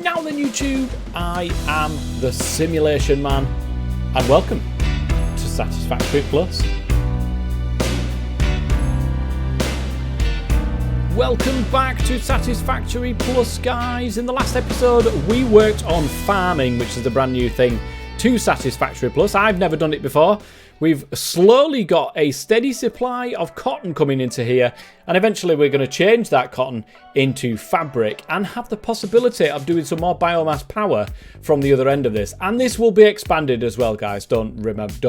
Now then YouTube, I am the Simulation Man and welcome to Satisfactory Plus. Welcome back to Satisfactory Plus, guys. In the last episode we worked on farming, which is a brand new thing to Satisfactory Plus. I've never done it before. We've slowly got a steady supply of cotton coming into here, and eventually we're going to change that cotton into fabric and have the possibility of doing some more biomass power from the other end of this. And this will be expanded as well, guys. Don't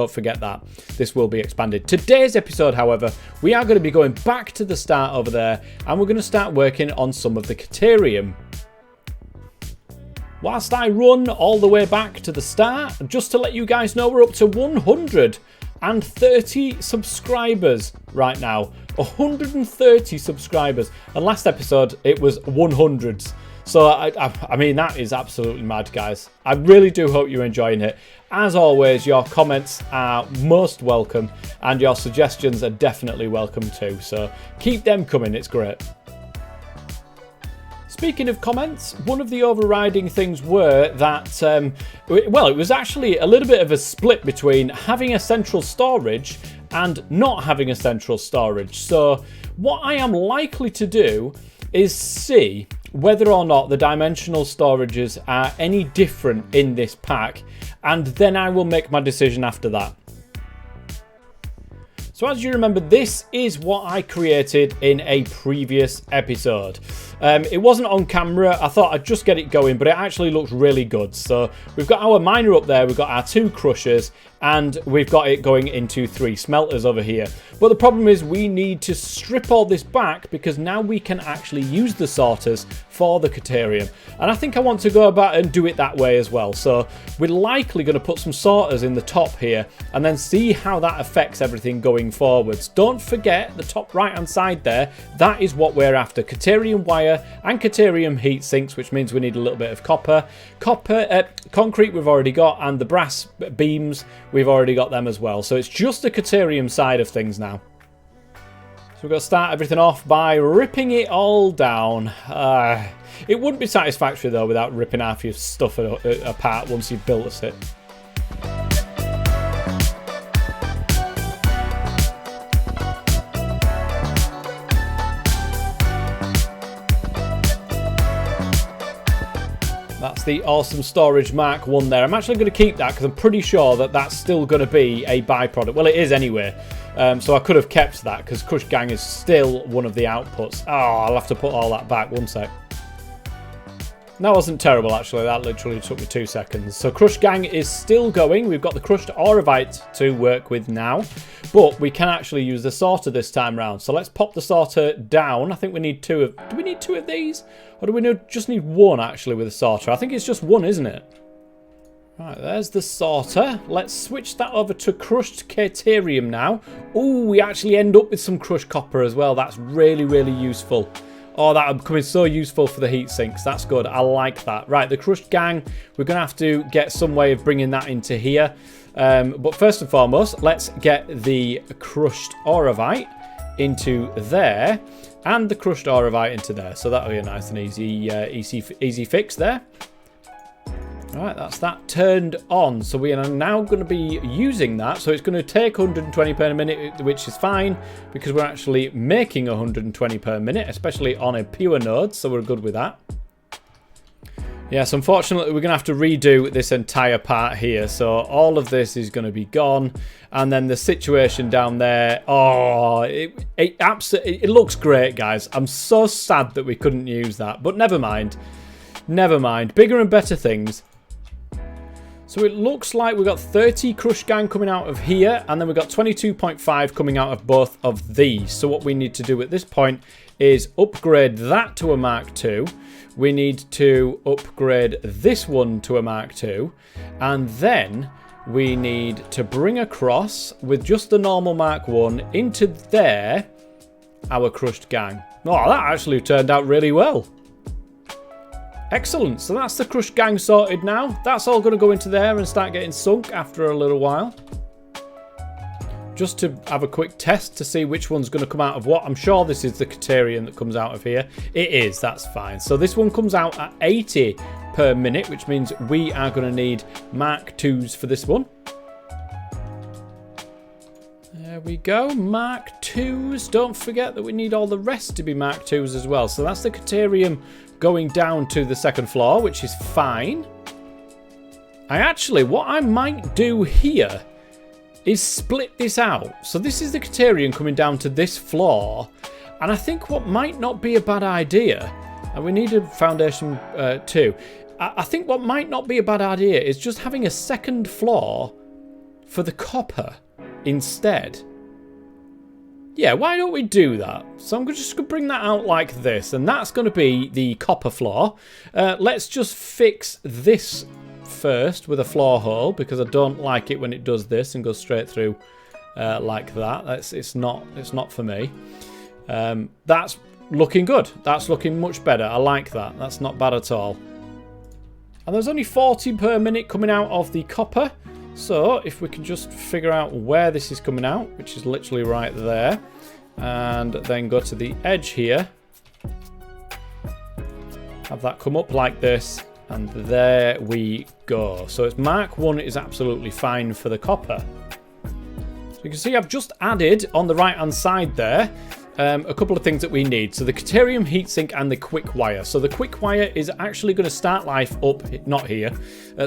forget that. This will be expanded. Today's episode, however, we are going to be going back to the start over there, and we're going to start working on some of the Caterium. Whilst I run all the way back to the start, just to let you guys know, we're up to 130 subscribers right now. 130 subscribers. And last episode, it was 100s. So, I mean, that is absolutely mad, guys. I really do hope you're enjoying it. As always, your comments are most welcome, and your suggestions are definitely welcome too. So, keep them coming. It's great. Speaking of comments, one of the overriding things were that, well, it was actually a little bit of a split between having a central storage and not having a central storage. So what I am likely to do is see whether or not the dimensional storages are any different in this pack, and then I will make my decision after that. So as you remember, this is what I created in a previous episode. It wasn't on camera. I thought I'd just get it going, but it actually looks really good. So we've got our miner up there, we've got our 2 crushers, and we've got it going into 3 smelters over here. But the problem is we need to strip all this back, because now we can actually use the sorters for the Caterium. And I think I want to go about and do it that way as well. So we're likely going to put some sorters in the top here and then see how that affects everything going forwards. Don't forget the top right hand side there, that is what we're after. Caterium wire and Caterium heat sinks, which means we need a little bit of copper. Concrete we've already got, and the brass beams we've already got them as well. So it's just the Caterium side of things now. So we've got to start everything off by ripping it all down. It wouldn't be satisfactory though without ripping half your stuff apart once you've built it. That's the awesome storage Mark 1 there. I'm actually going to keep that because I'm pretty sure that that's still going to be a byproduct. Well, it is anyway. So I could have kept that because Crush Gang is still one of the outputs. Oh, I'll have to put all that back. One sec. That wasn't terrible, actually. That literally took me 2 seconds. So Crush Gang is still going. We've got the crushed auravite to work with now. But we can actually use the sorter this time round. So let's pop the sorter down. I think we need 2 of... Do we need 2 of these? Or do we just need 1, actually, with the sorter? I think it's just 1, isn't it? Right, there's the sorter. Let's switch that over to crushed Caterium now. Oh, we actually end up with some crushed copper as well. That's really, really useful. Oh, that becoming so useful for the heat sinks. That's good. I like that. Right, the crushed gang, we're going to have to get some way of bringing that into here. But first and foremost, let's get the crushed auravite into there and the crushed auravite into there. So that'll be a nice and easy fix there. Alright, that's that turned on. So we are now going to be using that. So it's going to take 120 per minute, which is fine because we're actually making 120 per minute, especially on a pure node. So we're good with that. Yes, unfortunately, we're going to have to redo this entire part here. So all of this is going to be gone. And then the situation down there, oh, it looks great, guys. I'm so sad that we couldn't use that. But never mind. Never mind. Bigger and better things. So it looks like we've got 30 Crush Gang coming out of here, and then we've got 22.5 coming out of both of these. So what we need to do at this point is upgrade that to a Mark II. We need to upgrade this one to a Mark II, and then we need to bring across with just the normal Mark I into there our Crushed Gang. Oh, that actually turned out really well. Excellent, so that's the Crush Gang sorted now. That's all going to go into there and start getting sunk after a little while. Just to have a quick test to see which one's going to come out of what. I'm sure this is the Caterium that comes out of here. It is, that's fine. So this one comes out at 80 per minute, which means we are going to need Mark 2s for this one. There we go, Mark 2s. Don't forget that we need all the rest to be Mark 2s as well. So that's the Caterium going down to the second floor, which is fine. What I might do here is split this out. So this is the Caterium coming down to this floor. And I think what might not be a bad idea, and we need a foundation too. I think what might not be a bad idea is just having a second floor for the copper instead. Yeah, why don't we do that? So I'm just going to bring that out like this, and that's going to be the copper floor. Let's just fix this first with a floor hole, because I don't like it when it does this and goes straight through like that. It's not for me. That's looking good. That's looking much better. I like that. That's not bad at all. And there's only 40 per minute coming out of the copper. So if we can just figure out where this is coming out, which is literally right there, and then go to the edge here, have that come up like this, and there we go. So it's Mark 1 is absolutely fine for the copper. So you can see I've just added on the right hand side there a couple of things that we need. So the Caterium heatsink and the quick wire. So the quick wire is actually going to start life up, not here.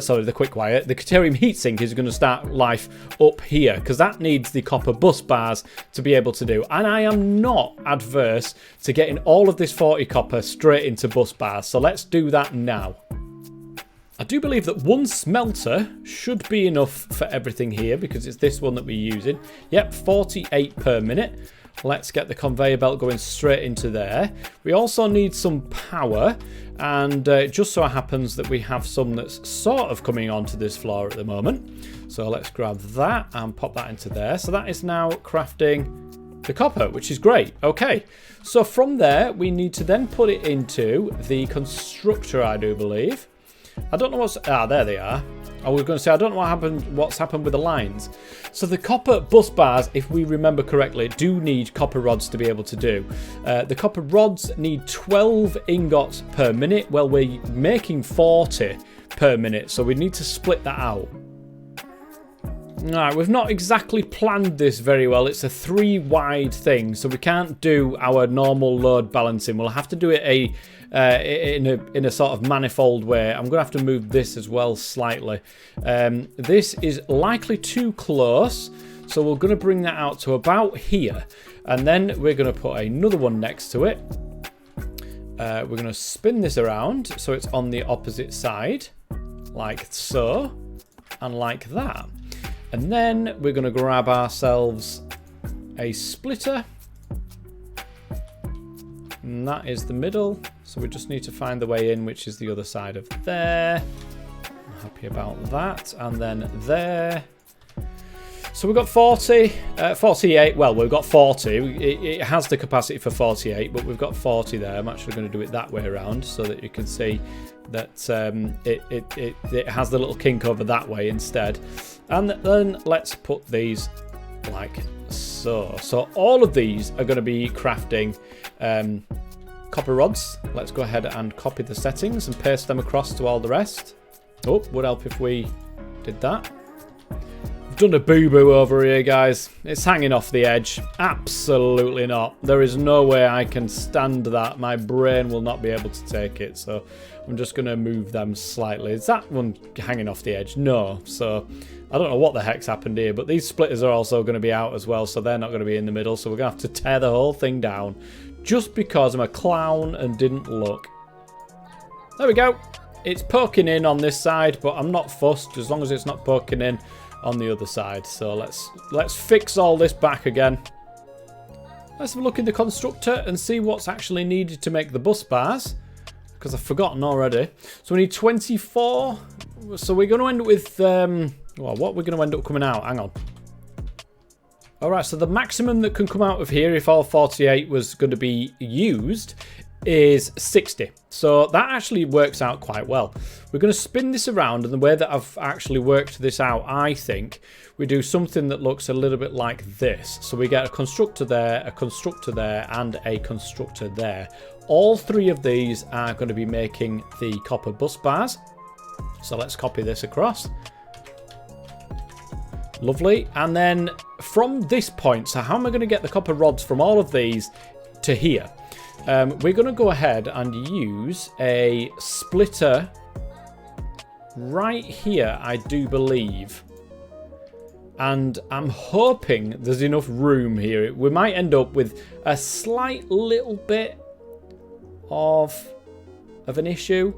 Sorry, the quick wire. The Caterium heatsink is going to start life up here, because that needs the copper bus bars to be able to do. And I am not adverse to getting all of this 40 copper straight into bus bars. So let's do that now. I do believe that one smelter should be enough for everything here, because it's this one that we're using. Yep, 48 per minute. Let's get the conveyor belt going straight into there. We also need some power, and it just so happens that we have some that's sort of coming onto this floor at the moment. So let's grab that and pop that into there. So that is now crafting the copper, which is great. Okay, so from there we need to then put it into the constructor, I do believe. I don't know what's... there they are. I was going to say, I don't know what's happened with the lines. So the copper bus bars, if we remember correctly, do need copper rods to be able to do. The copper rods need 12 ingots per minute. Well, we're making 40 per minute, so we need to split that out. Alright, we've not exactly planned this very well. It's a 3 wide thing, so we can't do our normal load balancing. We'll have to do it in a sort of manifold way. I'm going to have to move this as well slightly. This is likely too close, so we're going to bring that out to about here, and then we're going to put another one next to it. We're going to spin this around so it's on the opposite side, like so, and like that. And then we're going to grab ourselves a splitter, and that is the middle. So we just need to find the way in, which is the other side of there. I'm happy about that. And then there. So we've got 40, 48. Well, we've got 40. It has the capacity for 48, but we've got 40 there. I'm actually going to do it that way around so that you can see that it has the little kink over that way instead. And then let's put these like so. So all of these are going to be crafting copper rods. Let's go ahead and copy the settings and paste them across to all the rest. Oh, would help if we did that. I've done a boo-boo over here, guys. It's hanging off the edge. Absolutely not. There is no way I can stand that. My brain will not be able to take it. So I'm just going to move them slightly. Is that one hanging off the edge? No. So I don't know what the heck's happened here, but these splitters are also going to be out as well, so they're not going to be in the middle. So we're going to have to tear the whole thing down just because I'm a clown and didn't look. There we go. It's poking in on this side, but I'm not fussed as long as it's not poking in on the other side. So let's fix all this back again. Let's have a look in the constructor and see what's actually needed to make the bus bars, because I've forgotten already. So we need 24. So we're going to end up with well, what we're going to end up coming out. Hang on. Alright, so the maximum that can come out of here if all 48 was going to be used is 60. So that actually works out quite well. We're going to spin this around, and the way that I've actually worked this out, I think, we do something that looks a little bit like this. So we get a constructor there, and a constructor there. All three of these are going to be making the copper bus bars. So let's copy this across. Lovely. And then from this point, so how am I going to get the copper rods from all of these to here? We're going to go ahead and use a splitter right here, I do believe. And I'm hoping there's enough room here. We might end up with a slight little bit of an issue.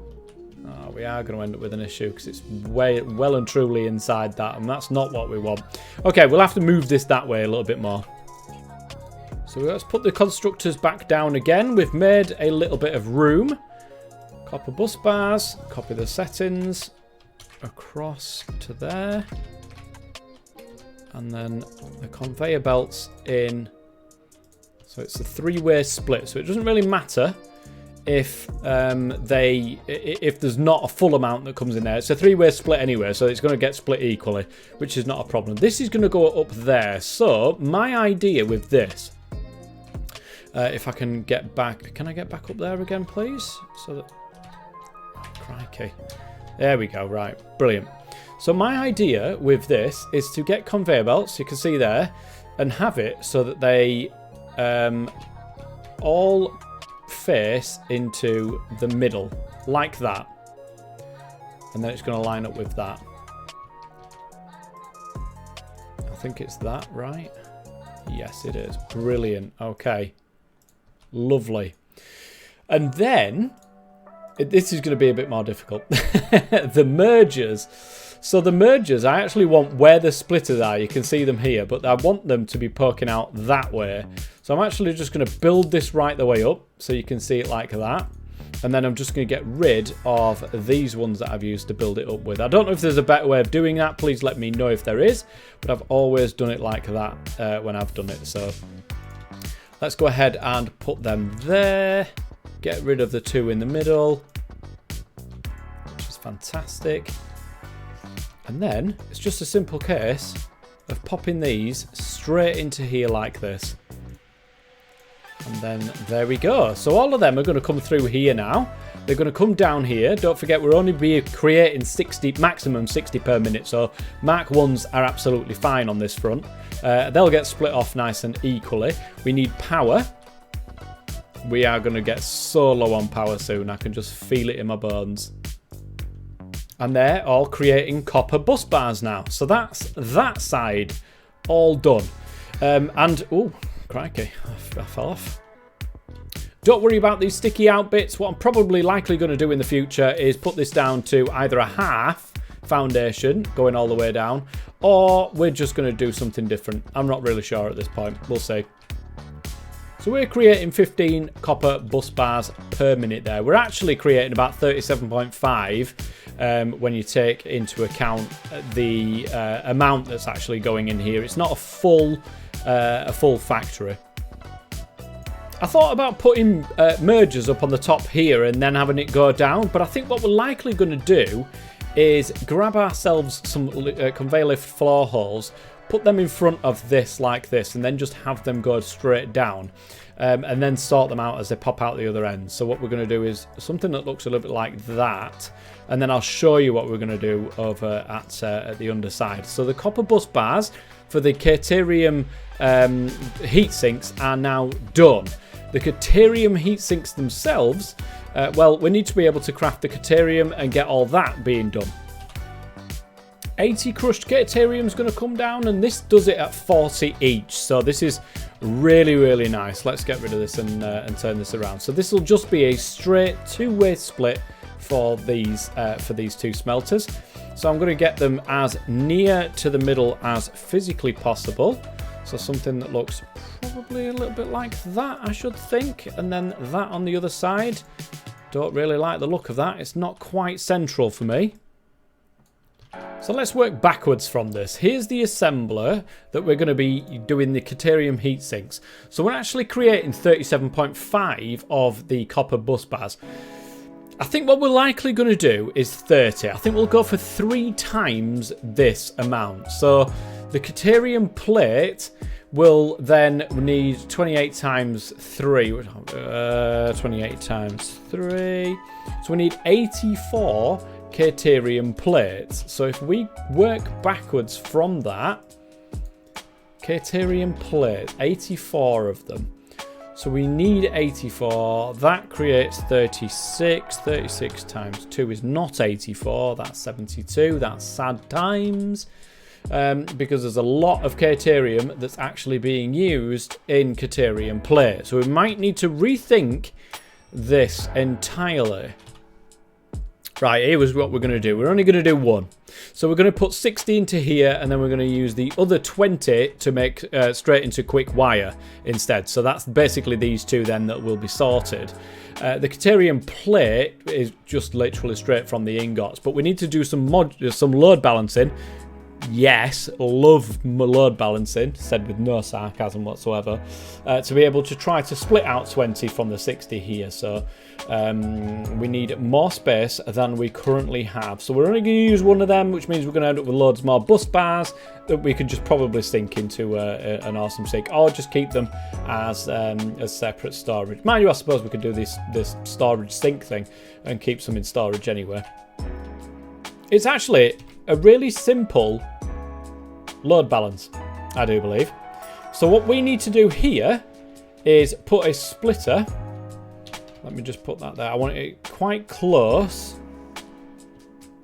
Oh, we are going to end up with an issue because it's well and truly inside that, and that's not what we want. Okay, we'll have to move this that way a little bit more. So let's put the constructors back down again. We've made a little bit of room. Copper bus bars, copy the settings across to there. And then the conveyor belts in. So it's a three-way split. So it doesn't really matter if there's not a full amount that comes in there. It's a three-way split anyway, so it's going to get split equally, which is not a problem. This is going to go up there. So my idea with this, if I can get back, can I get back up there again, please? So that, oh, crikey. There we go. Right, brilliant. So my idea with this is to get conveyor belts, you can see there, and have it so that they all face into the middle, like that. And then it's going to line up with that. I think it's that, right? Yes, it is. Brilliant. Okay. Lovely. And then, this is going to be a bit more difficult. The mergers. So the mergers, I actually want where the splitters are. You can see them here, but I want them to be poking out that way. So I'm actually just going to build this right the way up so you can see it like that. And then I'm just going to get rid of these ones that I've used to build it up with. I don't know if there's a better way of doing that. Please let me know if there is. But I've always done it like that when I've done it. So let's go ahead and put them there. Get rid of the two in the middle, which is fantastic. And then it's just a simple case of popping these straight into here like this. And then there we go. So all of them are going to come through here now. They're going to come down here. Don't forget, we're only be creating 60, maximum 60 per minute. So Mark 1s are absolutely fine on this front. They'll get split off nice and equally. We need power. We are going to get so low on power soon. I can just feel it in my bones. And they're all creating copper bus bars now. So that's that side all done. And, oh, crikey, I fell off. Don't worry about these sticky out bits. What I'm probably likely going to do in the future is put this down to either a half foundation going all the way down, or we're just going to do something different. I'm not really sure at this point. We'll see. So we're creating 15 copper bus bars per minute there. We're actually creating about 37.5 when you take into account the amount that's actually going in here. It's not a full factory. I thought about putting mergers up on the top here and then having it go down, but I think what we're likely going to do is grab ourselves some conveyor lift floor holes, put them in front of this like this, and then just have them go straight down, and then sort them out as they pop out the other end. So what we're going to do is something that looks a little bit like that, and then I'll show you what we're going to do over at the underside. So the copper bus bars for the Caterium heat sinks are now done. The Caterium heat sinks themselves, well, we need to be able to craft the Caterium and get all that being done. 80 crushed Caterium is going to come down, and this does it at 40 each. So this is really, really nice. Let's get rid of this and turn this around. So this will just be a straight two-way split for these two smelters. So I'm going to get them as near to the middle as physically possible. So something that looks probably a little bit like that, I should think. And then that on the other side. Don't really like the look of that. It's not quite central for me. So let's work backwards from this. Here's the assembler that we're going to be doing the Caterium heat sinks. So we're actually creating 37.5 of the copper bus bars. I think what we're likely going to do is 30. I think we'll go for 3 times this amount. So the Caterium plate will then need 28 times 3. 28 times 3. So we need 84 Caterium plates. So if we work backwards from that, Caterium plate, 84 of them. So we need 84. That creates 36. 36 times 2 is not 84. That's 72. That's sad times. Because there's a lot of Caterium that's actually being used in Caterium plate. So we might need to rethink this entirely. Right, here's what we're going to do. We're only going to do 1. So we're going to put 60 into here, and then we're going to use the other 20 to make straight into quick wire instead. So that's basically these 2 then that will be sorted. The Caterium plate is just literally straight from the ingots, but we need to do some load balancing. Yes, love load balancing, said with no sarcasm whatsoever, to be able to try to split out 20 from the 60 here. So we need more space than we currently have. So we're only going to use 1 of them, which means we're going to end up with loads more bus bars that we could just probably sink into an awesome sink, or just keep them as separate storage. Mind you, I suppose we could do this storage sink thing and keep some in storage anyway. It's actually a really simple load balance, I do believe. So what we need to do here is put a splitter. Let me just put that there. I want it quite close.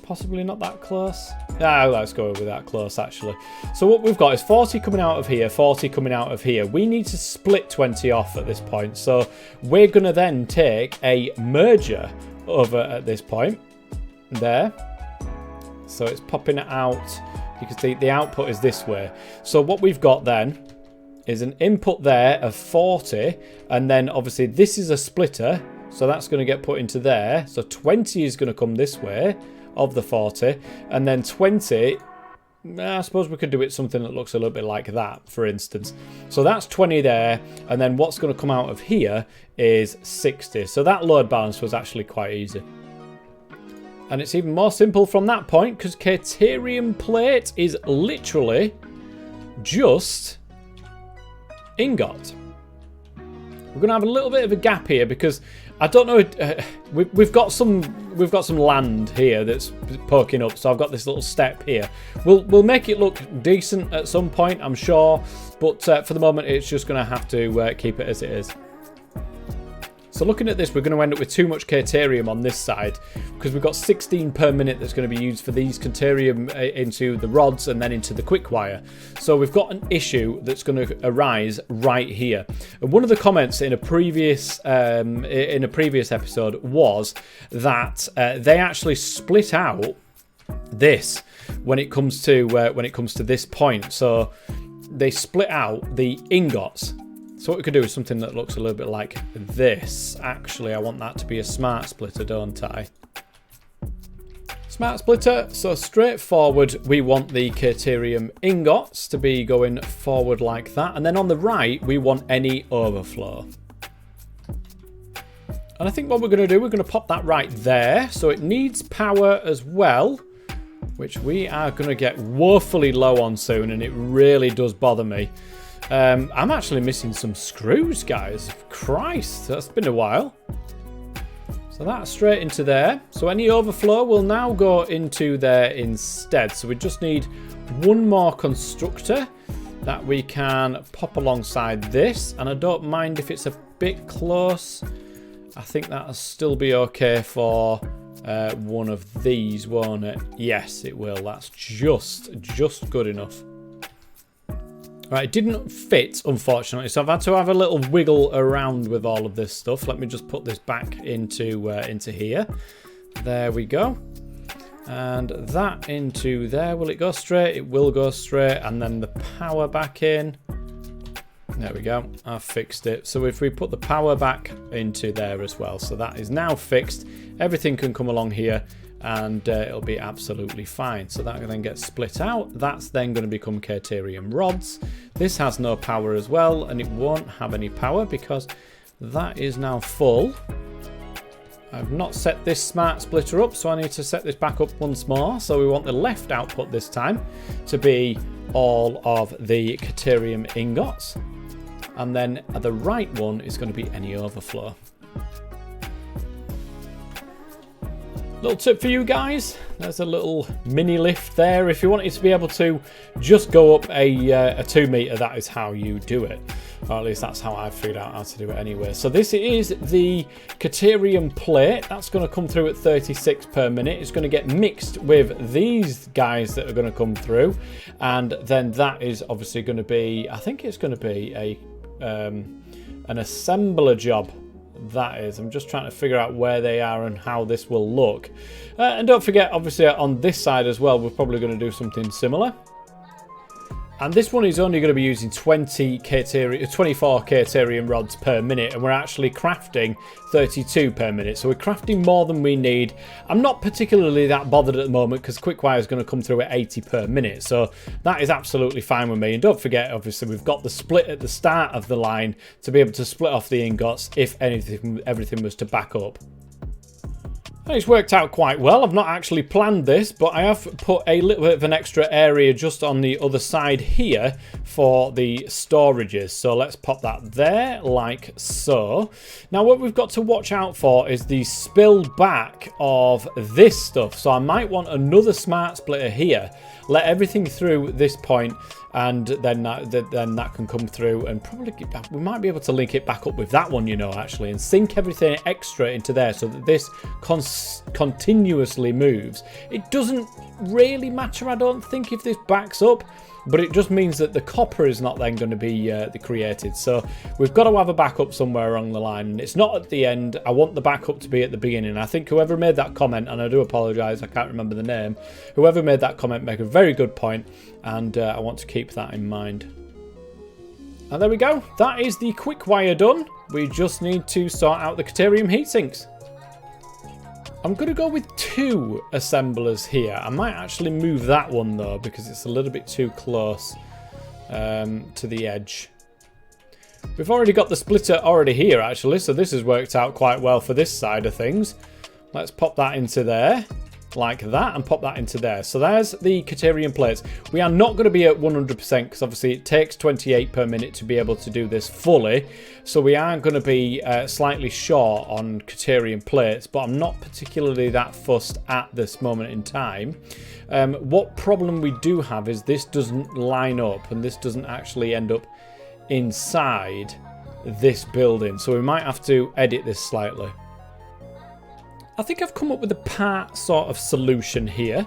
Possibly not that close. Ah, let's go with that close, actually. So what we've got is 40 coming out of here, 40 coming out of here. We need to split 20 off at this point. So we're going to then take a merger over at this point. There. So it's popping it out. You can see the output is this way. So what we've got then is an input there of 40. And then obviously this is a splitter. So that's going to get put into there. So 20 is going to come this way of the 40. And then 20, I suppose we could do it something that looks a little bit like that, for instance. So that's 20 there. And then what's going to come out of here is 60. So that load balance was actually quite easy. And it's even more simple from that point, because Caterium plate is literally just ingot. We're going to have a little bit of a gap here because I don't know. We've got some land here that's poking up, so I've got this little step here. We'll make it look decent at some point, I'm sure, but for the moment, it's just going to have to keep it as it is. So looking at this, we're going to end up with too much Caterium on this side because we've got 16 per minute that's going to be used for these Caterium into the rods and then into the quick wire. So we've got an issue that's going to arise right here. And one of the comments in a previous episode was that they actually split out this when it comes to this point. So they split out the ingots. So what we could do is something that looks a little bit like this. Actually, I want that to be a smart splitter, don't I? Smart splitter. So straightforward, we want the Caterium ingots to be going forward like that. And then on the right, we want any overflow. And I think what we're going to do, we're going to pop that right there. So it needs power as well, which we are going to get woefully low on soon. And it really does bother me. I'm actually missing some screws, guys. Christ, that's been a while. So that's straight into there. So any overflow will now go into there instead. So we just need one more constructor that we can pop alongside this. And I don't mind if it's a bit close. I think that'll still be okay for one of these, won't it? Yes, it will. That's just good enough. Right, it didn't fit, unfortunately, so I've had to have a little wiggle around with all of this stuff. Let me just put this back into here. There we go. And that into there. Will it go straight? It will go straight. And then the power back in. There we go. I've fixed it. So if we put the power back into there as well. So that is now fixed. Everything can come along here. and it'll be absolutely fine. So that then gets split out. That's then going to become Caterium rods. This has no power as well, and it won't have any power because that is now full. I've not set this smart splitter up, so I need to set this back up once more. So we want the left output this time to be all of the Caterium ingots, and then the right one is going to be any overflow. Little tip for you guys, there's a little mini lift there. If you want it to be able to just go up a 2 meter, that is how you do it. Or at least that's how I've figured out how to do it anyway. So this is the Caterium plate. That's going to come through at 36 per minute. It's going to get mixed with these guys that are going to come through. And then that is obviously going to be, I think it's going to be an assembler job. That is, I'm just trying to figure out where they are and how this will look. And don't forget, obviously on this side as well, we're probably going to do something similar. And this one is only going to be using 24 Caterium rods per minute, and we're actually crafting 32 per minute. So we're crafting more than we need. I'm not particularly that bothered at the moment because Quickwire is going to come through at 80 per minute. So that is absolutely fine with me. And don't forget, obviously, we've got the split at the start of the line to be able to split off the ingots if everything was to back up. It's worked out quite well. I've not actually planned this, but I have put a little bit of an extra area just on the other side here for the storages. So let's pop that there like so. Now what we've got to watch out for is the spill back of this stuff. So I might want another smart splitter here. Let everything through this point, and then that can come through, and probably we might be able to link it back up with that one, you know, actually, and sync everything extra into there so that this continuously moves. It doesn't really matter, I don't think, if this backs up, but it just means that the copper is not then going to be created. So we've got to have a backup somewhere along the line, and it's not at the end. I want the backup to be at the beginning. I think whoever made that comment, and I do apologise, I can't remember the name, whoever made that comment made a very good point, and I want to keep that in mind. And there we go. That is the Quickwire done. We just need to sort out the Caterium heatsinks. I'm going to go with 2 assemblers here. I might actually move that one though, because it's a little bit too close to the edge. We've already got the splitter already here actually, so this has worked out quite well for this side of things. Let's pop that into there like that and pop that into there. So there's the Caterium plates. We are not going to be at 100% because obviously it takes 28 per minute to be able to do this fully. So we are going to be slightly short on Caterium plates, but I'm not particularly that fussed at this moment in time. What problem we do have is this doesn't line up, and this doesn't actually end up inside this building. So we might have to edit this slightly. I think I've come up with a part sort of solution here.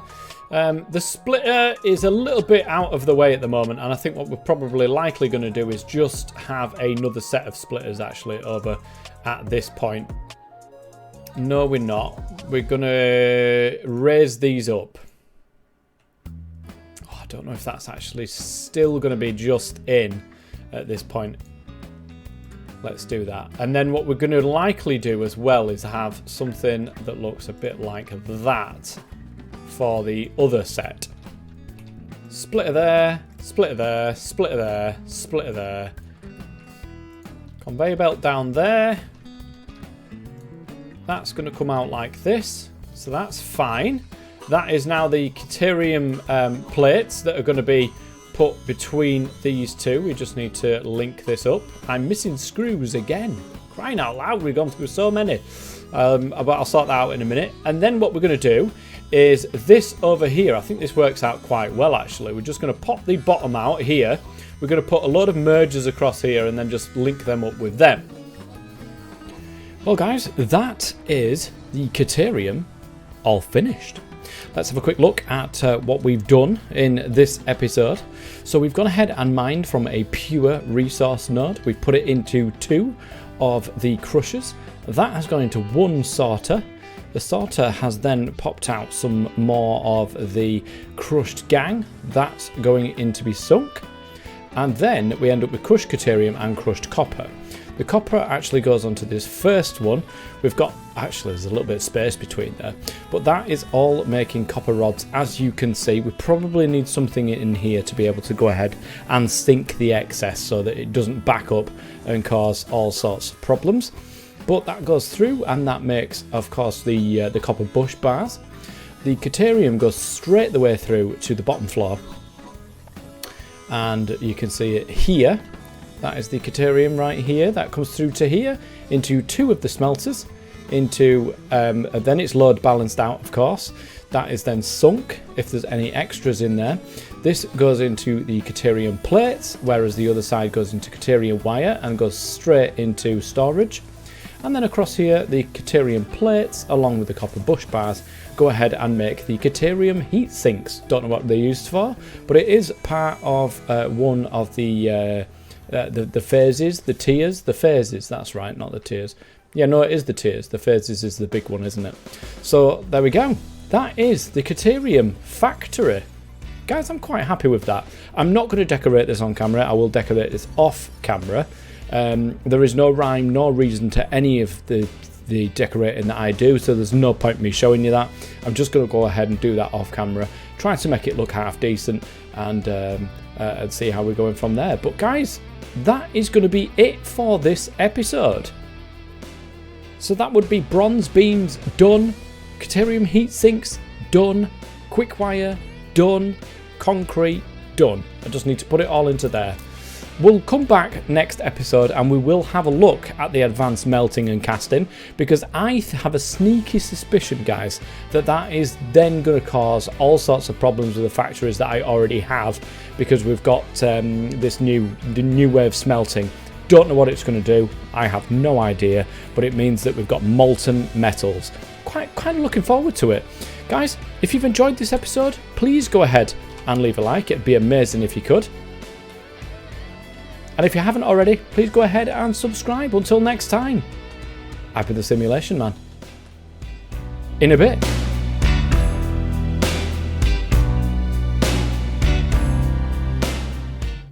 The splitter is a little bit out of the way at the moment, and I think what we're probably likely going to do is just have another set of splitters actually over at this point. No, we're not. We're going to raise these up. Oh, I don't know if that's actually still going to be just in at this point. Let's do that. And then what we're going to likely do as well is have something that looks a bit like that for the other set. Splitter there, splitter there, splitter there, splitter there. Conveyor belt down there. That's going to come out like this. So that's fine. That is now the Caterium plates that are going to be put between these two. We just need to link this up. I'm missing screws again. Crying out loud, we've gone through so many. But I'll sort that out in a minute. And then what we're going to do is this over here. I think this works out quite well actually. We're just going to pop the bottom out here. We're going to put a lot of mergers across here and then just link them up with them. Well guys, that is the Caterium all finished. Let's have a quick look at what we've done in this episode. So we've gone ahead and mined from a pure resource node. We've put it into 2 of the crushers. That has gone into 1 sorter. The sorter has then popped out some more of the crushed gang. That's going in to be sunk. And then we end up with crushed Caterium and crushed copper. The copper actually goes onto this first one. We've got, actually there's a little bit of space between there, but that is all making copper rods. As you can see, we probably need something in here to be able to go ahead and sink the excess so that it doesn't back up and cause all sorts of problems. But that goes through, and that makes, of course, the copper bush bars. The Caterium goes straight the way through to the bottom floor, and you can see it here. That is the Caterium right here. That comes through to here into two of the smelters, into then it's load balanced out, of course. That is then sunk if there's any extras in there. This goes into the Caterium plates, whereas the other side goes into Caterium wire and goes straight into storage. And then across here, the Caterium plates, along with the copper bush bars, go ahead and make the Caterium heat sinks. Don't know what they're used for, but it is part of one of the phases, the tiers, the phases. That's right, not the tiers. Yeah, no, it is the tiers. The phases is the big one, isn't it? So there we go. That is the Caterium factory. Guys, I'm quite happy with that. I'm not going to decorate this on camera. I will decorate this off camera. There is no rhyme, no reason to any of the decorating that I do, so there's no point in me showing you that. I'm just going to go ahead and do that off camera, try to make it look half decent, and see how we're going from there. But guys, that is going to be it for this episode. So that would be bronze beams done, Caterium heat sinks done, quick wire done, concrete done. I just need to put it all into there. We'll come back next episode and we will have a look at the advanced melting and casting, because I have a sneaky suspicion, guys, that that is then going to cause all sorts of problems with the factories that I already have, because we've got this new way of smelting. Don't know what it's going to do. I have no idea, but it means that we've got molten metals. Quite kind of looking forward to it. Guys, if you've enjoyed this episode, please go ahead and leave a like. It'd be amazing if you could. And if you haven't already, please go ahead and subscribe. Until next time, I've been the Simulation Man. In a bit.